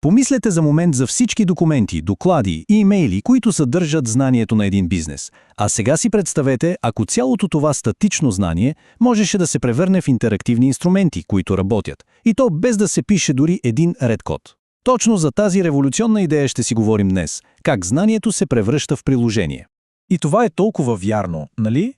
Помислете за момент за всички документи, доклади и имейли, които съдържат знанието на един бизнес. А сега си представете, ако цялото това статично знание можеше да се превърне в интерактивни инструменти, които работят, и то без да се пише дори един ред код. Точно за тази революционна идея ще си говорим днес, как знанието се превръща в приложение. И това е толкова вярно, нали?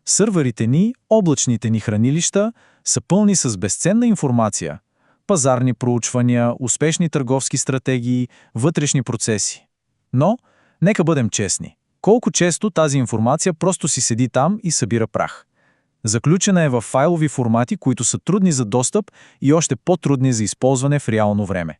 Сървърите ни, облачните ни хранилища са пълни с безценна информация. Пазарни проучвания, успешни търговски стратегии, вътрешни процеси. Но, нека бъдем честни. Колко често тази информация просто си седи там и събира прах? Заключена е в файлови формати, които са трудни за достъп и още по-трудни за използване в реално време.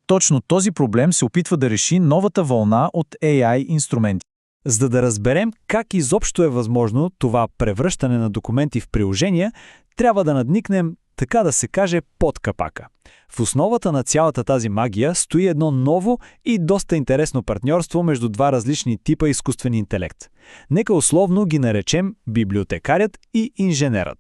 Точно този проблем се опитва да реши новата вълна от AI инструменти. За да разберем как изобщо е възможно това превръщане на документи в приложения, трябва да надникнем, така да се каже, под капака. В основата на цялата тази магия стои едно ново и доста интересно партньорство между два различни типа изкуствен интелект. Нека условно ги наречем библиотекарят и инженерът.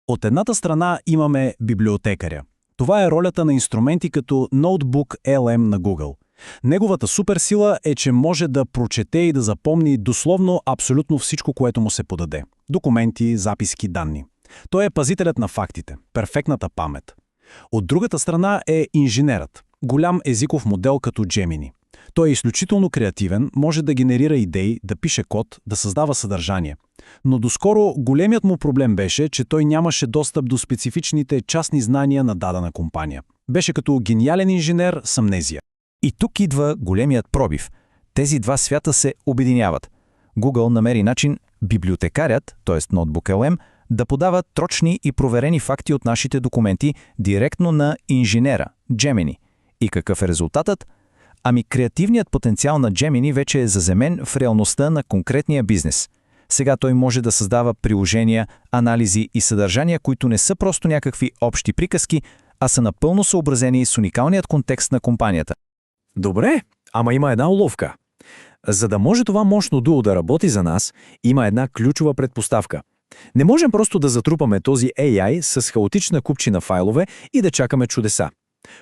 От едната страна имаме библиотекаря. Това е ролята на инструменти като Notebook LM на Google. Неговата суперсила е, че може да прочете и да запомни дословно абсолютно всичко, което му се подаде. Документи, записки, данни. Той е пазителят на фактите, перфектната памет. От другата страна е инженерът, голям езиков модел като Gemini. Той е изключително креативен, може да генерира идеи, да пише код, да създава съдържание. Но доскоро големият му проблем беше, че той нямаше достъп до специфичните частни знания на дадена компания. Беше като гениален инженер с амнезия. И тук идва големият пробив. Тези два свята се обединяват. Google намери начин библиотекарят, т.е. Notebook LM, да подава точни и проверени факти от нашите документи директно на инженера, Gemini. И какъв е резултатът? Ами креативният потенциал на Gemini вече е заземен в реалността на конкретния бизнес. Сега той може да създава приложения, анализи и съдържания, които не са просто някакви общи приказки, а са напълно съобразени с уникалният контекст на компанията. Добре, ама има една уловка. За да може това мощно дуо да работи за нас, има една ключова предпоставка. Не можем просто да затрупаме този AI с хаотична купчина файлове и да чакаме чудеса.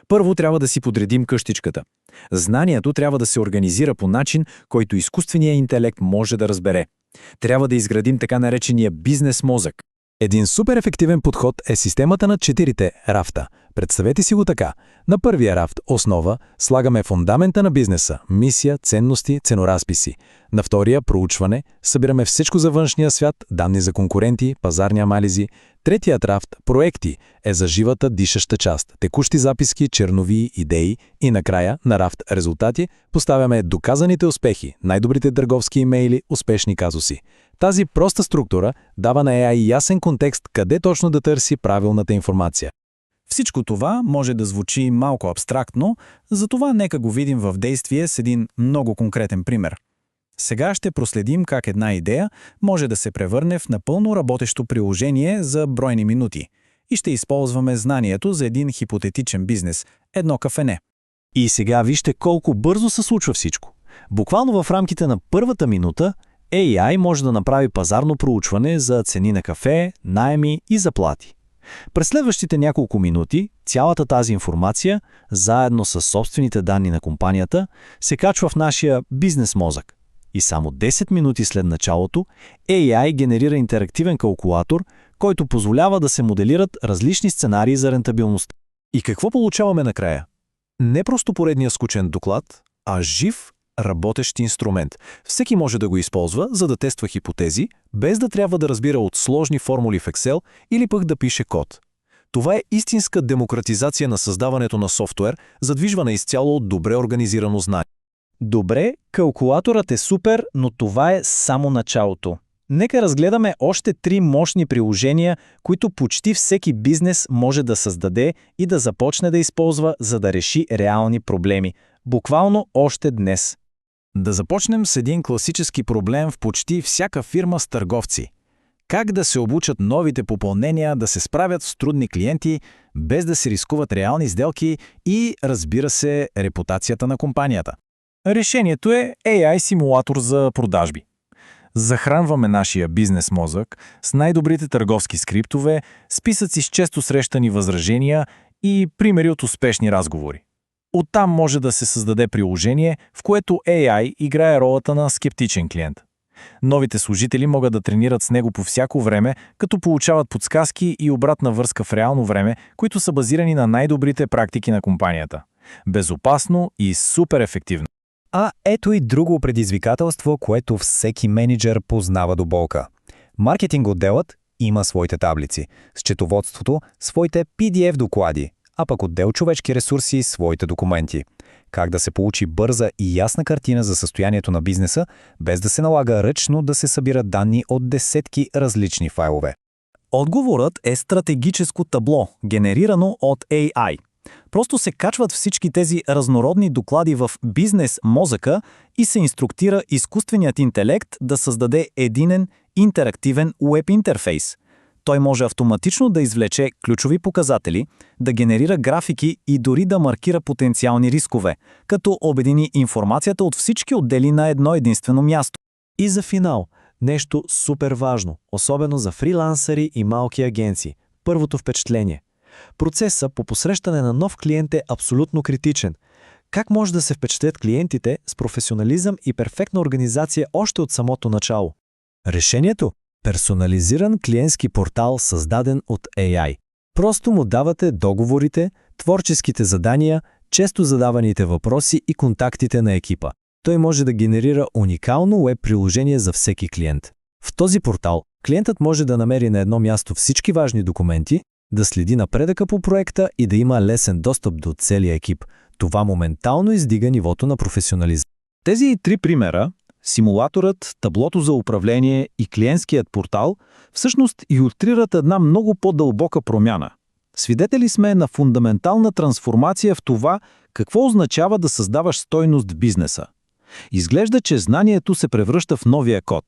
Първо трябва да си подредим къщичката. Знанието трябва да се организира по начин, който изкуственият интелект може да разбере. Трябва да изградим така наречения бизнес мозък. Един суперефективен подход е системата на 4 рафта. Представете си го така. На първия рафт, основа, слагаме фундамента на бизнеса, мисия, ценности, ценоразписи. На втория, проучване, събираме всичко за външния свят, данни за конкуренти, пазарни анализи. Третият рафт, проекти, е за живата, дишаща част, текущи записки, чернови, идеи. И накрая, на рафт резултати, поставяме доказаните успехи, най-добрите търговски имейли, успешни казуси. Тази проста структура дава на AI ясен контекст къде точно да търси правилната информация. Всичко това може да звучи малко абстрактно, затова нека го видим в действие с един много конкретен пример. Сега ще проследим как една идея може да се превърне в напълно работещо приложение за бройни минути и ще използваме знанието за един хипотетичен бизнес – едно кафене. И сега вижте колко бързо се случва всичко. Буквално в рамките на първата минута AI може да направи пазарно проучване за цени на кафе, наеми и заплати. През следващите няколко минути цялата тази информация, заедно с собствените данни на компанията, се качва в нашия бизнес мозък. И само 10 минути след началото AI генерира интерактивен калкулатор, който позволява да се моделират различни сценарии за рентабилност. И какво получаваме накрая? Не просто поредния скучен доклад, а жив, работещ инструмент. Всеки може да го използва, за да тества хипотези, без да трябва да разбира от сложни формули в Excel или пък да пише код. Това е истинска демократизация на създаването на софтуер, задвижвана изцяло от добре организирано знание. Добре, калкулаторът е супер, но това е само началото. Нека разгледаме още 3 мощни приложения, които почти всеки бизнес може да създаде и да започне да използва, за да реши реални проблеми. Буквално още днес. Да започнем с един класически проблем в почти всяка фирма с търговци. Как да се обучат новите попълнения да се справят с трудни клиенти, без да се рискуват реални сделки и, разбира се, репутацията на компанията. Решението е AI симулатор за продажби. Захранваме нашия бизнес мозък с най-добрите търговски скриптове, списъци с често срещани възражения и примери от успешни разговори. Оттам може да се създаде приложение, в което AI играе ролята на скептичен клиент. Новите служители могат да тренират с него по всяко време, като получават подсказки и обратна връзка в реално време, които са базирани на най-добрите практики на компанията. Безопасно и супер ефективно. А ето и друго предизвикателство, което всеки менеджер познава до болка. Маркетинг отделът има своите таблици, счетоводството своите PDF доклади, а пък отдел човешки ресурси своите документи. Как да се получи бърза и ясна картина за състоянието на бизнеса, без да се налага ръчно да се събират данни от десетки различни файлове? Отговорът е стратегическо табло, генерирано от AI. Просто се качват всички тези разнородни доклади в бизнес мозъка и се инструктира изкуственият интелект да създаде единен интерактивен уеб интерфейс. Той може автоматично да извлече ключови показатели, да генерира графики и дори да маркира потенциални рискове, като обедини информацията от всички отдели на едно единствено място. И за финал, нещо супер важно, особено за фрилансъри и малки агенции. Първото впечатление. Процесът по посрещане на нов клиент е абсолютно критичен. Как може да се впечатлят клиентите с професионализъм и перфектна организация още от самото начало? Решението? Персонализиран клиентски портал, създаден от AI. Просто му давате договорите, творческите задания, често задаваните въпроси и контактите на екипа. Той може да генерира уникално уеб-приложение за всеки клиент. В този портал клиентът може да намери на едно място всички важни документи, да следи напредъка по проекта и да има лесен достъп до целия екип. Това моментално издига нивото на професионализъм. Тези три примера – симулаторът, таблото за управление и клиентският портал – всъщност илюстрират една много по-дълбока промяна. Свидетели сме на фундаментална трансформация в това, какво означава да създаваш стойност в бизнеса. Изглежда, че знанието се превръща в новия код.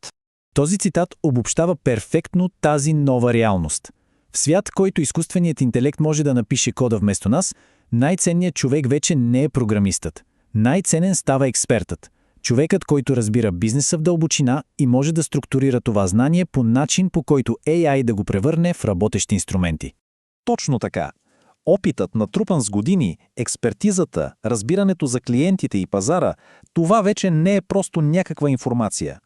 Този цитат обобщава перфектно тази нова реалност. В свят, който изкуственият интелект може да напише кода вместо нас, най-ценният човек вече не е програмистът. Най-ценен става експертът. Човекът, който разбира бизнеса в дълбочина и може да структурира това знание по начин, по който AI да го превърне в работещи инструменти. Точно така. Опитът, натрупан с години, експертизата, разбирането за клиентите и пазара, това вече не е просто някаква информация.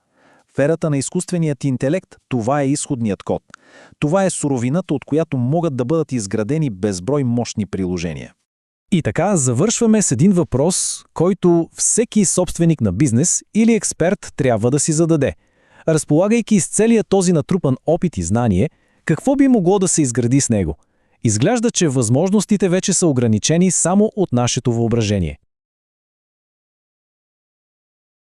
В ерата на изкуственият интелект това е изходният код. Това е суровината, от която могат да бъдат изградени безброй мощни приложения. И така завършваме с един въпрос, който всеки собственик на бизнес или експерт трябва да си зададе. Разполагайки с целия този натрупан опит и знание, какво би могло да се изгради с него? Изглежда, че възможностите вече са ограничени само от нашето въображение.